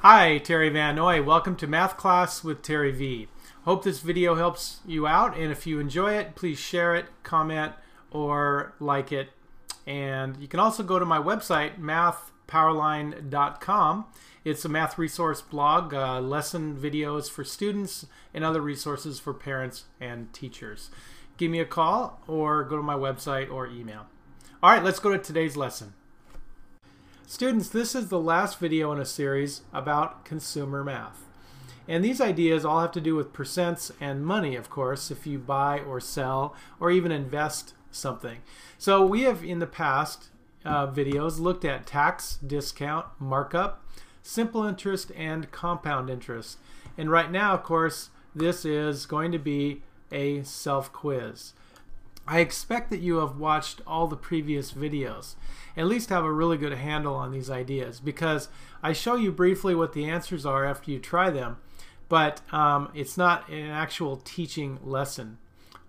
Hi, Terry VanNoy. Welcome to Math Class with Terry V. Hope this video helps you out, and if you enjoy it, please share it, comment, or like it. And you can also go to my website, MathPowerLine.com. It's a math resource blog, lesson videos for students, and other resources for parents and teachers. Give me a call or go to my website or email. All right, let's go to today's lesson. Students, this is the last video in a series about consumer math. And these ideas all have to do with percents and money, of course, if you buy or sell or even invest something. So we have in the past videos looked at tax, discount, markup, simple interest, and compound interest. And right now, of course, this is going to be a self-quiz. I expect that you have watched all the previous videos, at least have a really good handle on these ideas, because I show you briefly what the answers are after you try them, but it's not an actual teaching lesson.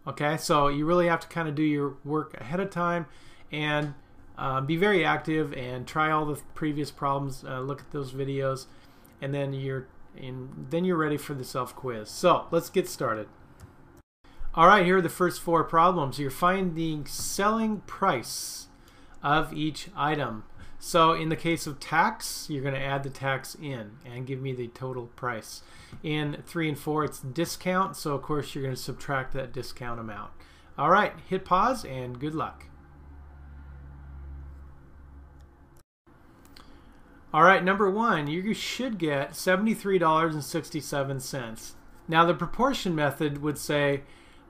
Okay, so you really have to kind of do your work ahead of time and be very active and try all the previous problems, look at those videos, and then you're ready for the self-quiz. So let's get started. All right, here are the first four problems. You're finding selling price of each item. So in the case of tax, you're going to add the tax in and give me the total price. In 3 and 4, it's discount, so of course you're going to subtract that discount amount. All right, hit pause and good luck. All right, number 1, you should get $73.67. Now the proportion method would say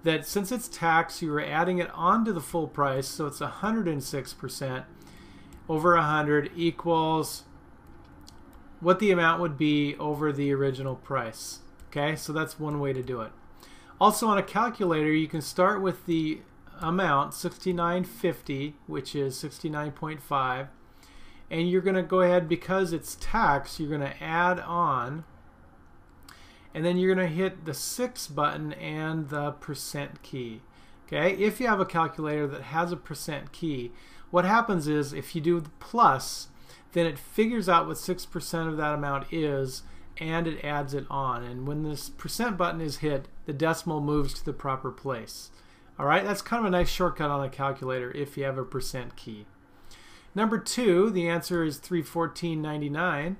that since it's tax, you are adding it onto the full price, so it's 106% over 100 equals what the amount would be over the original price. Okay, so that's one way to do it. Also on a calculator, you can start with the amount 69.50, which is 69.5, and you're going to go ahead, because it's tax, you're going to add on, and then you're going to hit the 6 button and the percent key. Okay, if you have a calculator that has a percent key, what happens is if you do the plus, then it figures out what 6% of that amount is and it adds it on. And when this percent button is hit, the decimal moves to the proper place. All right, that's kind of a nice shortcut on a calculator if you have a percent key. Number 2, the answer is 314.99.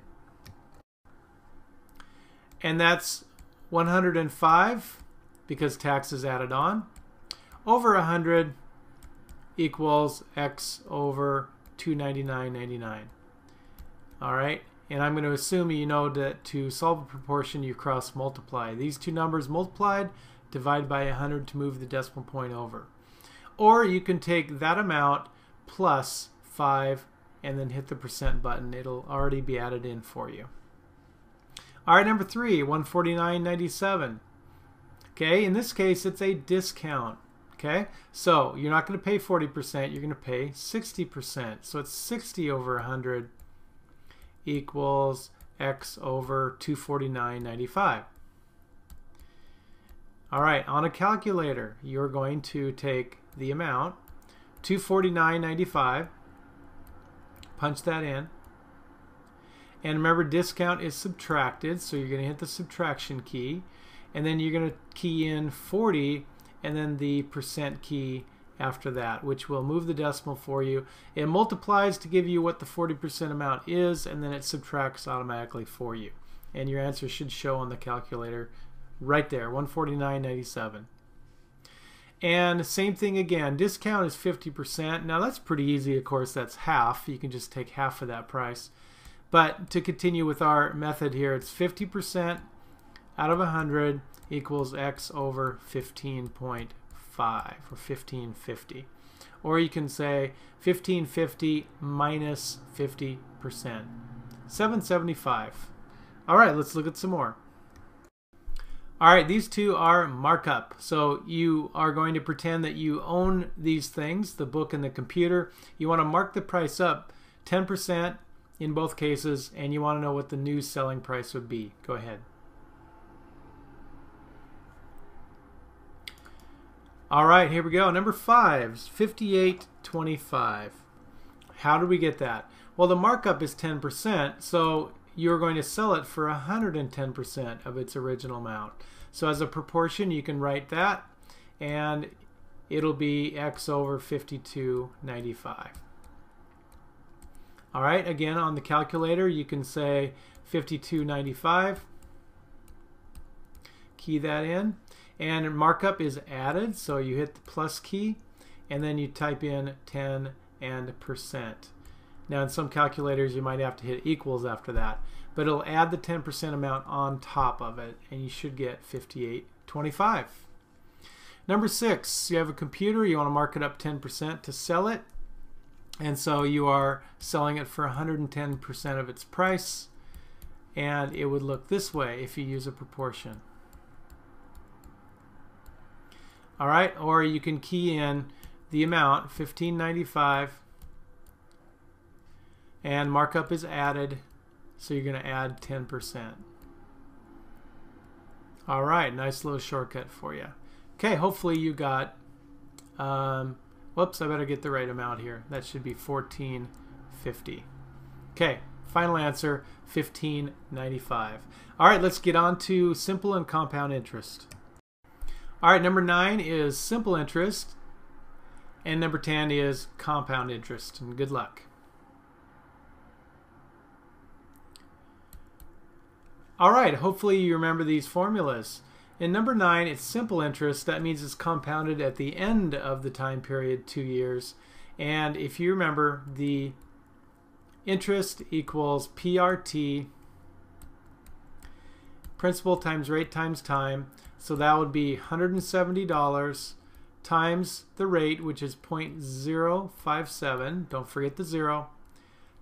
And that's 105, because tax is added on, over 100 equals x over 299.99. All right, and I'm going to assume you know that to solve a proportion you cross multiply. These two numbers multiplied, divide by 100 to move the decimal point over. Or you can take that amount plus 5 and then hit the percent button. It'll already be added in for you. All right, number 3, 149.97. Okay, in this case, it's a discount. Okay, so you're not going to pay 40%, you're going to pay 60%. So it's 60 over 100 equals x over 249.95. All right, on a calculator, you're going to take the amount, 249.95, punch that in. And remember, discount is subtracted, so you're going to hit the subtraction key, and then you're going to key in 40 and then the percent key after that, which will move the decimal for you. It multiplies to give you what the 40% amount is, and then it subtracts automatically for you. And your answer should show on the calculator right there, 149.97. And same thing again, discount is 50%. Now that's pretty easy, of course, that's half. You can just take half of that price. But to continue with our method here, it's 50% out of 100 equals x over 15.5, or 1550. Or you can say 1550 minus 50%, 775. All right, let's look at some more. All right, these two are markup. So you are going to pretend that you own these things, the book and the computer. You want to mark the price up 10%, in both cases, and you want to know what the new selling price would be. Go ahead. All right, here we go. Number 5 is 58.25. How do we get that? Well, the markup is 10%, so you're going to sell it for 110% of its original amount. So as a proportion, you can write that, and it'll be x over 52.95. All right, again, on the calculator, you can say 52.95. Key that in, and markup is added, so you hit the plus key, and then you type in 10 and percent. Now in some calculators you might have to hit equals after that, but it'll add the 10% amount on top of it, and you should get 58.25. Number 6, you have a computer, you want to mark it up 10% to sell it, and so you are selling it for 110% of its price, and it would look this way if you use a proportion. All right, or you can key in the amount, $15.95, and markup is added, so you're going to add 10%. All right, nice little shortcut for you. Okay, hopefully you got, whoops, I better get the right amount here. That should be $14.50. Okay, final answer, $15.95. All right, let's get on to simple and compound interest. All right, number 9 is simple interest, and number 10 is compound interest, and good luck. All right, hopefully you remember these formulas. In number 9, it's simple interest. That means it's compounded at the end of the time period, 2 years. And if you remember, the interest equals PRT, principal times rate times time. So that would be $170 times the rate, which is 0.057, don't forget the 0,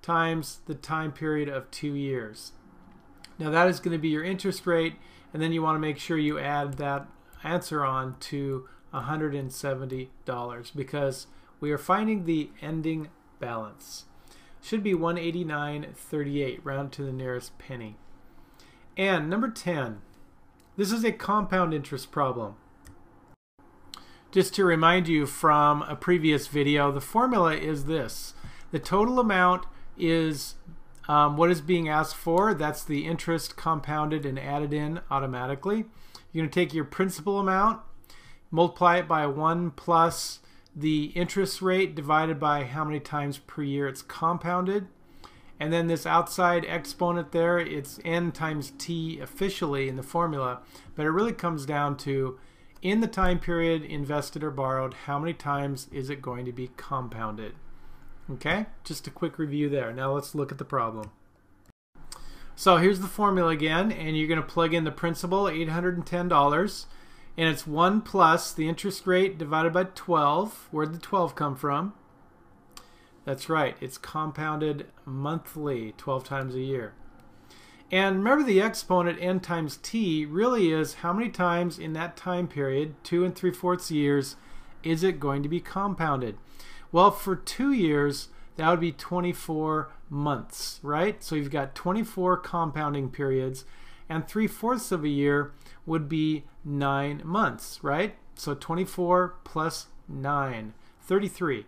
times the time period of 2 years. Now that is going to be your interest rate, and then you want to make sure you add that answer on to $170 because we are finding the ending balance. Should be $189.38, round to the nearest penny. And number 10, this is a compound interest problem. Just to remind you from a previous video, the formula is this. The total amount is what is being asked for. That's the interest compounded and added in automatically. You're going to take your principal amount, multiply it by 1 plus the interest rate divided by how many times per year it's compounded. And then this outside exponent there, it's n times t officially in the formula, but it really comes down to, in the time period invested or borrowed, how many times is it going to be compounded? Okay, just a quick review there. Now let's look at the problem. So here's the formula again, and you're going to plug in the principal, $810, and it's 1 plus the interest rate divided by 12. Where'd the 12 come from? That's right, it's compounded monthly, 12 times a year. And remember, the exponent n times t really is how many times in that time period, 2 3/4 years, is it going to be compounded? Well, for 2 years, that would be 24 months, right? So you've got 24 compounding periods, and 3/4 of a year would be 9 months, right? So 24 plus 9, 33.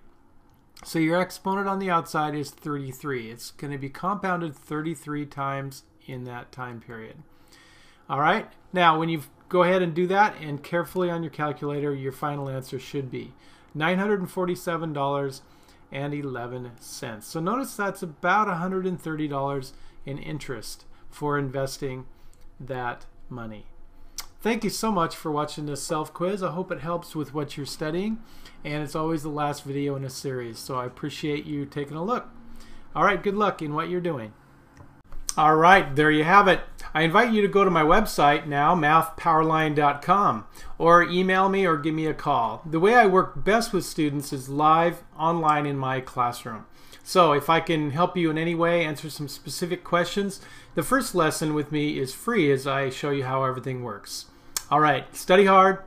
So your exponent on the outside is 33. It's going to be compounded 33 times in that time period. All right, now when you go ahead and do that and carefully on your calculator, your final answer should be $947.11. So notice that's about $130 in interest for investing that money. Thank you so much for watching this self-quiz. I hope it helps with what you're studying, and it's always the last video in a series, so I appreciate you taking a look. All right, good luck in what you're doing. All right, there you have it. I invite you to go to my website now, MathPowerLine.com, or email me or give me a call. The way I work best with students is live online in my classroom. So if I can help you in any way, answer some specific questions, the first lesson with me is free as I show you how everything works. All right, study hard,